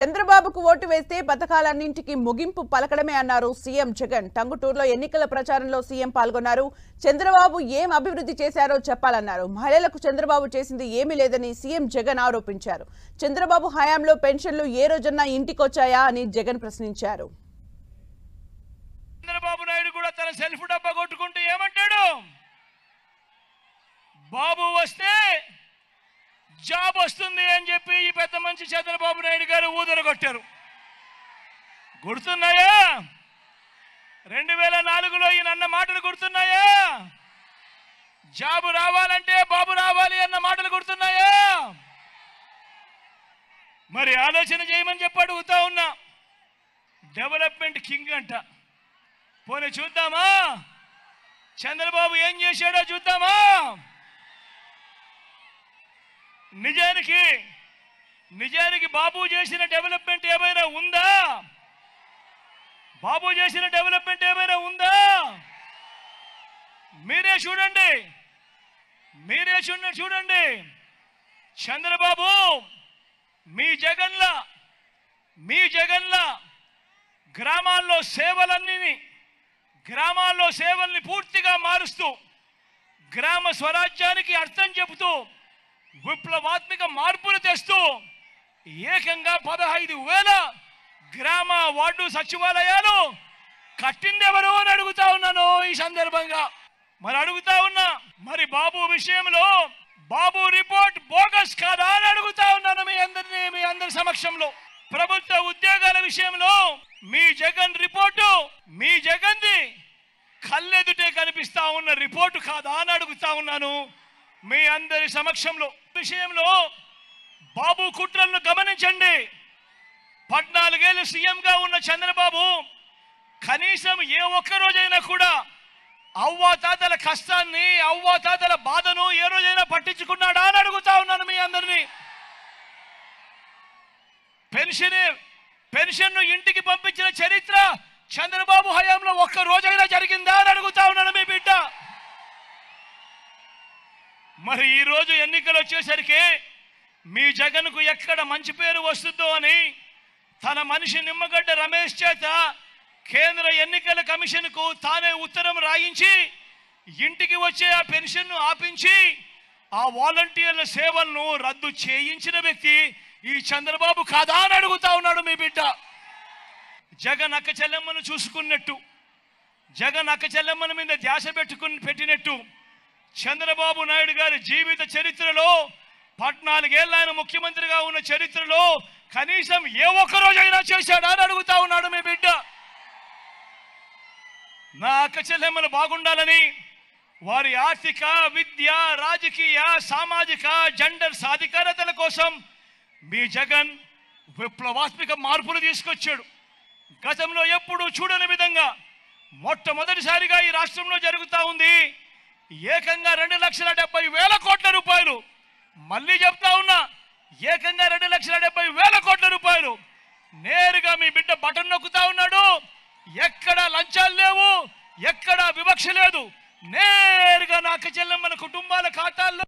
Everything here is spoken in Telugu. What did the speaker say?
చంద్రబాబుకు ఓటు వేస్తే పథకాలన్నింటికి ముగింపు పలకడమే అన్నారు సీఎం జగన్. టంగుటూరులో ఎన్నికల ప్రచారంలో సీఎం పాల్గొన్నారు. చంద్రబాబు ఏం అభివృద్ధి చేశారో చెప్పాలన్నారు. మహిళలకు చంద్రబాబు చేసింది ఏమీ లేదని సీఎం జగన్ ఆరోపించారు. చంద్రబాబు హయాంలో పెన్షన్లు ఏ రోజన్నా ఇంటికొచ్చాయా అని జగన్ ప్రశ్నించారు. చంద్రబాబు నాయుడు కూడా తన సెల్ఫ్ డబ్బా కొట్టుకుంటూ ఏమంటాడు, బాబు వస్తే జాబ్ వస్తుంది అని చెప్పి ఈ పెద్ద మంచి చంద్రబాబు నాయుడు గారు ఊదరగొట్టారు. గుర్తున్నాయా? 2004లో ఈయన అన్న మాటలు గుర్తున్నాయా? జాబు రావాలంటే బాబు రావాలి అన్న మాటలు గుర్తున్నాయా? మరి ఆలోచన చేయమని చెప్పి అడుగుతా ఉన్నా. డెవలప్మెంట్ కింగ్ అంట. పోనీ చూద్దామా చంద్రబాబు ఏం చేశాడో చూద్దామా. నిజానికి బాబు చేసిన డెవలప్మెంట్ ఏమైనా ఉందా? బాబు చేసిన డెవలప్మెంట్ ఏమైనా ఉందా? మీరే చూడండి. చంద్రబాబు మీ జగన్లా గ్రామాల్లో సేవల్ని పూర్తిగా మారుస్తూ గ్రామ స్వరాజ్యానికి అర్థం చెబుతూ విప్లవాత్మక మార్పులు తెస్తూ ఏకంగా 15,000 గ్రామ వార్డు సచివాలయాలు కట్టిందెవరు అని అడుగుతా ఉన్నాను ఈ సందర్భంగా. మరి బాబు విషయంలో బాబు రిపోర్ట్ బోగస్ కాదా అని అడుగుతా ఉన్నాను మీ అందరి సమక్షంలో. ప్రభుత్వ ఉద్యోగాల విషయంలో మీ జగన్ రిపోర్టు మీ జగన్ది కళ్ళెదుటే కనిపిస్తా ఉన్న రిపోర్టు కాదా అని అడుగుతా ఉన్నాను మీ అందరి సమక్షంలో. విషయంలో బాబు కుట్రలను గమనించండి. 14 ఏళ్ళు సీఎంగా ఉన్న చంద్రబాబు కనీసం ఏ ఒక్క రోజైనా కూడా అవ్వాతాతల కష్టాన్ని అవ్వాతాతల బాధను ఏ రోజైనా పట్టించుకున్నాడా అని అడుగుతా ఉన్నాను మీ అందరినీ. పెన్షన్ ఇంటికి పంపించిన చరిత్ర చంద్రబాబు హయాంలో ఒక్క రోజైనా జరిగిందా అని అడుగుతా ఉన్నాను మీ బిడ్డ. మరి ఈ రోజు ఎన్నికలు వచ్చేసరికి మీ జగన్కు ఎక్కడ మంచి పేరు వస్తుందో అని తన మనిషి నిమ్మగడ్డ రమేష్ చేత కేంద్ర ఎన్నికల కమిషన్కు తానే ఉత్తరం రాయించి ఇంటికి వచ్చే ఆ పెన్షన్ను ఆపించి ఆ వాలంటీర్ల సేవలను రద్దు చేయించిన వ్యక్తి ఈ చంద్రబాబు కాదా అని అడుగుతా ఉన్నాడు మీ బిడ్డ. జగన్ అక్క చెల్లెమ్మను చూసుకున్నట్టు, జగన్ అక్క చెల్లెమ్మల మీద ధ్యాస పెట్టినట్టు చంద్రబాబు నాయుడు గారి జీవిత చరిత్రలో 14 ఏళ్ళు ఆయన ముఖ్యమంత్రిగా ఉన్న చరిత్రలో కనీసం ఏ ఒక్క రోజైనా చేశాడా అని అడుగుతా ఉన్నాడు మీ బిడ్డ. నా అక్క చెల్లెమ్మలు బాగుండాలని వారి ఆర్థిక, విద్య, రాజకీయ, సామాజిక, జెండర్ సాధికారతల కోసం మీ జగన్ విప్లవాత్మక మార్పులు తీసుకొచ్చాడు. గతంలో ఎప్పుడూ చూడని విధంగా మొట్టమొదటిసారిగా ఈ రాష్ట్రంలో జరుగుతూ ఉంది. ఏకంగా 2,70,000 కోట్ల రూపాయలు, మళ్ళీ చెప్తా ఉన్నా, ఏకంగా 2,70,000 కోట్ల రూపాయలు నేరుగా మీ బిడ్డ బటన్ నొక్కుతా ఉన్నాడు. ఎక్కడా లంచాలు లేవు, ఎక్కడా వివక్ష లేదు. నేరుగా నా అక్క చెల్లెమ్మల కుటుంబాల ఖాతాల్లో